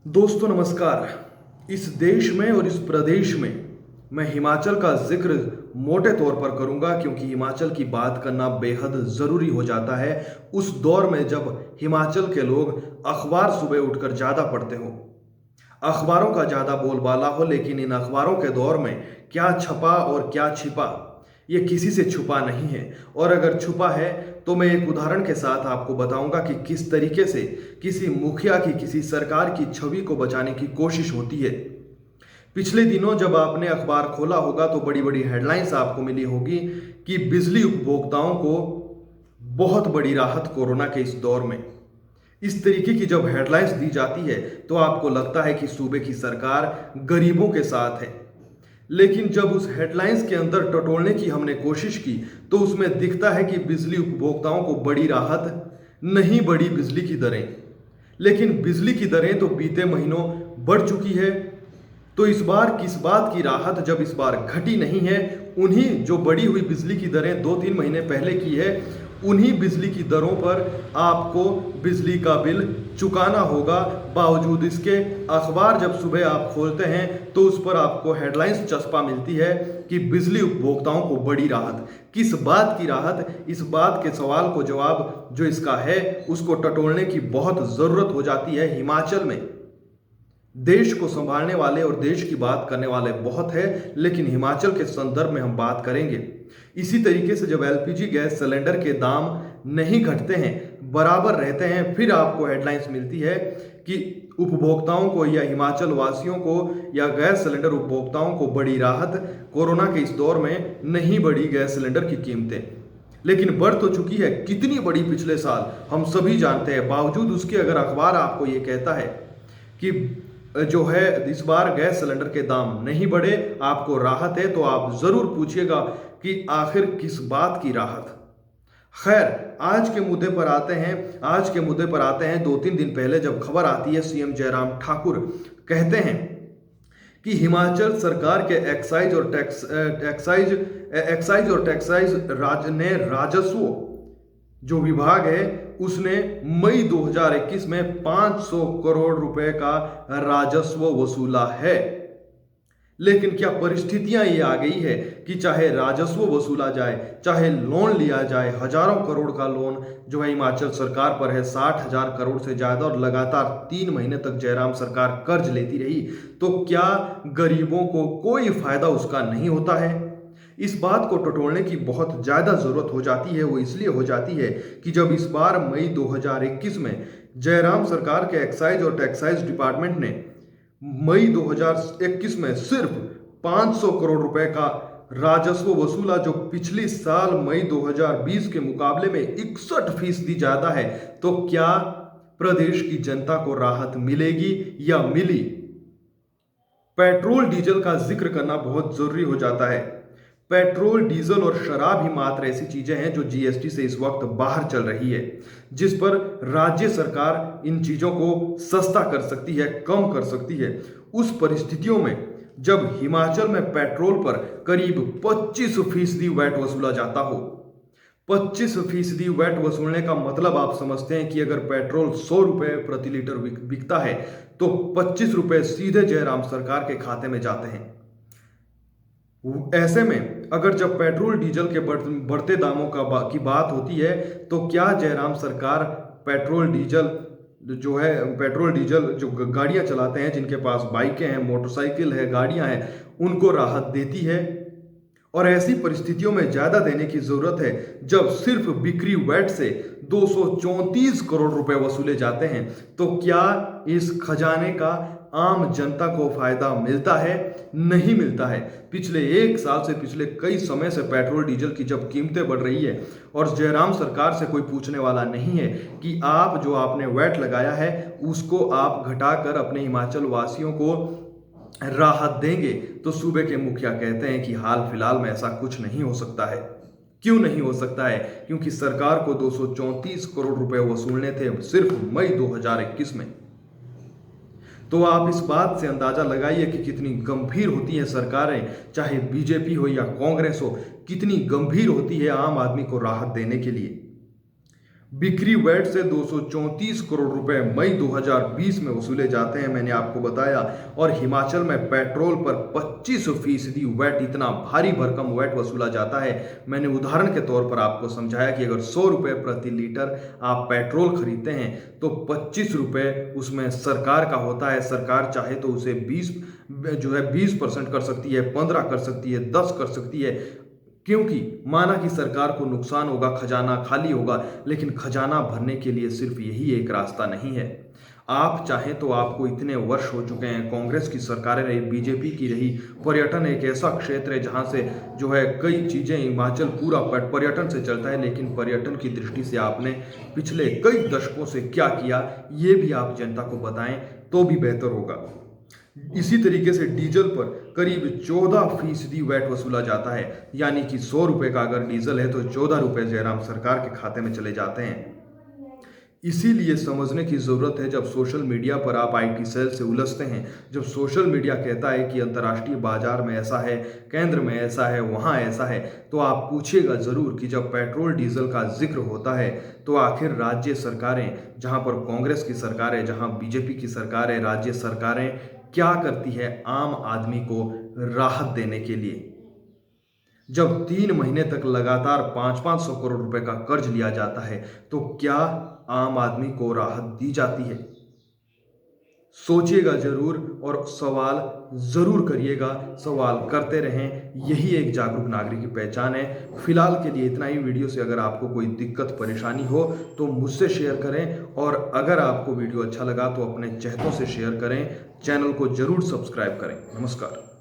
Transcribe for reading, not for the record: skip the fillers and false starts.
दोस्तों नमस्कार। इस देश में और इस प्रदेश में मैं हिमाचल का जिक्र मोटे तौर पर करूंगा क्योंकि हिमाचल की बात करना बेहद ज़रूरी हो जाता है उस दौर में जब हिमाचल के लोग अखबार सुबह उठकर ज़्यादा पढ़ते हो, अखबारों का ज़्यादा बोलबाला हो। लेकिन इन अखबारों के दौर में क्या छपा और क्या छिपा ये किसी से छुपा नहीं है। और अगर छुपा है तो मैं एक उदाहरण के साथ आपको बताऊंगा कि किस तरीके से किसी मुखिया की, किसी सरकार की छवि को बचाने की कोशिश होती है। पिछले दिनों जब आपने अखबार खोला होगा तो बड़ी बड़ी हेडलाइंस आपको मिली होगी कि बिजली उपभोक्ताओं को बहुत बड़ी राहत कोरोना के इस दौर में। इस तरीके की जब हेडलाइंस दी जाती है तो आपको लगता है कि सूबे की सरकार गरीबों के साथ है। लेकिन जब उस हेडलाइंस के अंदर टटोलने की हमने कोशिश की तो उसमें दिखता है कि बिजली उपभोक्ताओं को बड़ी राहत नहीं, बढ़ी बिजली की दरें। लेकिन बिजली की दरें तो बीते महीनों बढ़ चुकी है। तो इस बार किस बात की राहत जब इस बार घटी नहीं है? उन्हीं जो बढ़ी हुई बिजली की दरें 2-3 महीने पहले की है, उन्हीं बिजली की दरों पर आपको बिजली का बिल चुकाना होगा। बावजूद इसके अखबार जब सुबह आप खोलते हैं तो उस पर आपको हेडलाइंस चस्पा मिलती है कि बिजली उपभोक्ताओं को बड़ी राहत। किस बात की राहत? इस बात के सवाल को जवाब जो इसका है उसको टटोलने की बहुत ज़रूरत हो जाती है। हिमाचल में देश को संभालने वाले और देश की बात करने वाले बहुत है, लेकिन हिमाचल के संदर्भ में हम बात करेंगे। इसी तरीके से जब एलपीजी गैस सिलेंडर के दाम नहीं घटते हैं, बराबर रहते हैं, फिर आपको हेडलाइंस मिलती है कि उपभोक्ताओं को या हिमाचल वासियों को या गैस सिलेंडर उपभोक्ताओं को बड़ी राहत, कोरोना के इस दौर में नहीं बढ़ी गैस सिलेंडर की कीमतें। लेकिन बढ़ तो चुकी है, कितनी बड़ी पिछले साल हम सभी जानते हैं। बावजूद उसके अगर अखबार आपको ये कहता है कि जो है इस बार गैस सिलेंडर के दाम नहीं बढ़े, आपको राहत है, तो आप जरूर पूछिएगा कि आखिर किस बात की राहत। खैर, आज के मुद्दे पर आते हैं। 2-3 दिन पहले जब खबर आती है, सीएम जयराम ठाकुर कहते हैं कि हिमाचल सरकार के एक्साइज और राजस्व जो विभाग है उसने मई 2021 में 500 करोड़ रुपए का राजस्व वसूला है। लेकिन क्या परिस्थितियां ये आ गई है कि चाहे राजस्व वसूला जाए, चाहे लोन लिया जाए, हजारों करोड़ का लोन जो है हिमाचल सरकार पर है, 60,000 करोड़ से ज्यादा, और लगातार 3 महीने तक जयराम सरकार कर्ज लेती रही, तो क्या गरीबों को कोई फायदा उसका नहीं होता है? इस बात को टटोलने की बहुत ज़्यादा ज़रूरत हो जाती है। वो इसलिए हो जाती है कि जब इस बार मई 2021 में जयराम सरकार के एक्साइज और टैक्साइज डिपार्टमेंट ने मई 2021 में सिर्फ 500 करोड़ रुपए का राजस्व वसूला, जो पिछली साल मई 2020 के मुकाबले में 61% ज़्यादा है, तो क्या प्रदेश की जनता को राहत मिलेगी या मिली? पेट्रोल डीजल का जिक्र करना बहुत जरूरी हो जाता है। पेट्रोल, डीजल और शराब ही मात्र ऐसी चीजें हैं जो जीएसटी से इस वक्त बाहर चल रही है, जिस पर राज्य सरकार इन चीजों को सस्ता कर सकती है, कम कर सकती है। उस परिस्थितियों में जब हिमाचल में पेट्रोल पर करीब 25% वैट वसूला जाता हो, 25% वैट वसूलने का मतलब आप समझते हैं कि अगर पेट्रोल 100 रुपए प्रति लीटर बिकता है तो 25 रुपए सीधे जयराम सरकार के खाते में जाते हैं। ऐसे में अगर जब पेट्रोल डीजल के बढ़ते दामों की बात होती है तो क्या जयराम सरकार पेट्रोल डीजल जो गाड़ियां चलाते हैं, जिनके पास बाइकें हैं, मोटरसाइकिल है, गाड़ियां हैं, उनको राहत देती है? और ऐसी परिस्थितियों में ज्यादा देने की जरूरत है जब सिर्फ बिक्री वैट से 234 करोड़ रुपए वसूले जाते हैं। तो क्या इस खजाने का आम जनता को फायदा मिलता है? नहीं मिलता है। पिछले 1 साल से, पिछले कई समय से पेट्रोल डीजल की जब कीमतें बढ़ रही है और जयराम सरकार से कोई पूछने वाला नहीं है कि आप जो आपने वैट लगाया है उसको आप घटाकर अपने हिमाचल वासियों को राहत देंगे, तो सूबे के मुखिया कहते हैं कि हाल फिलहाल में ऐसा कुछ नहीं हो सकता है। क्यों नहीं हो सकता है? क्योंकि सरकार को 234 करोड़ रुपए वसूलने थे सिर्फ मई 2021 में। तो आप इस बात से अंदाजा लगाइए कि कितनी गंभीर होती है सरकारें, चाहे बीजेपी हो या कांग्रेस हो, कितनी गंभीर होती है आम आदमी को राहत देने के लिए। बिक्री वैट से 234 करोड़ रुपए मई 2020 में वसूले जाते हैं, मैंने आपको बताया। और हिमाचल में पेट्रोल पर 25% वैट, इतना भारी भरकम वैट वसूला जाता है। मैंने उदाहरण के तौर पर आपको समझाया कि अगर 100 रुपये प्रति लीटर आप पेट्रोल खरीदते हैं तो 25 रुपये उसमें सरकार का होता है। सरकार चाहे तो उसे 20% कर सकती है, 15 कर सकती है, 10 कर सकती है, क्योंकि माना कि सरकार को नुकसान होगा, खजाना खाली होगा, लेकिन खजाना भरने के लिए सिर्फ यही एक रास्ता नहीं है। आप चाहें तो, आपको इतने वर्ष हो चुके हैं, कांग्रेस की सरकारें रही, बीजेपी की रही, पर्यटन एक ऐसा क्षेत्र है जहां से कई चीज़ें, हिमाचल पूरा पर्यटन से चलता है, लेकिन पर्यटन की दृष्टि से आपने पिछले कई दशकों से क्या किया, ये भी आप जनता को बताएं तो भी बेहतर होगा। इसी तरीके से डीजल पर करीब 14% वैट वसूला जाता है, यानी कि 100 रुपये का अगर डीजल है तो 14 रुपये जयराम सरकार के खाते में चले जाते हैं। इसीलिए समझने की ज़रूरत है, जब सोशल मीडिया पर आप आईटी सेल से उलझते हैं, जब सोशल मीडिया कहता है कि अंतर्राष्ट्रीय बाजार में ऐसा है, केंद्र में ऐसा है, वहाँ ऐसा है, तो आप पूछिएगा ज़रूर कि जब पेट्रोल डीजल का जिक्र होता है तो आखिर राज्य सरकारें, जहाँ पर कांग्रेस की सरकार है, जहाँ बीजेपी की सरकार है, राज्य सरकारें क्या करती है आम आदमी को राहत देने के लिए। जब 3 महीने तक लगातार 500-500 करोड़ रुपए का कर्ज लिया जाता है तो क्या आम आदमी को राहत दी जाती है? सोचिएगा जरूर और सवाल जरूर करिएगा, सवाल करते रहें, यही एक जागरूक नागरिक की पहचान है। फिलहाल के लिए इतना ही। वीडियो से अगर आपको कोई दिक्कत परेशानी हो तो मुझसे शेयर करें, और अगर आपको वीडियो अच्छा लगा तो अपने चहेतों से शेयर करें। चैनल को जरूर सब्सक्राइब करें। नमस्कार।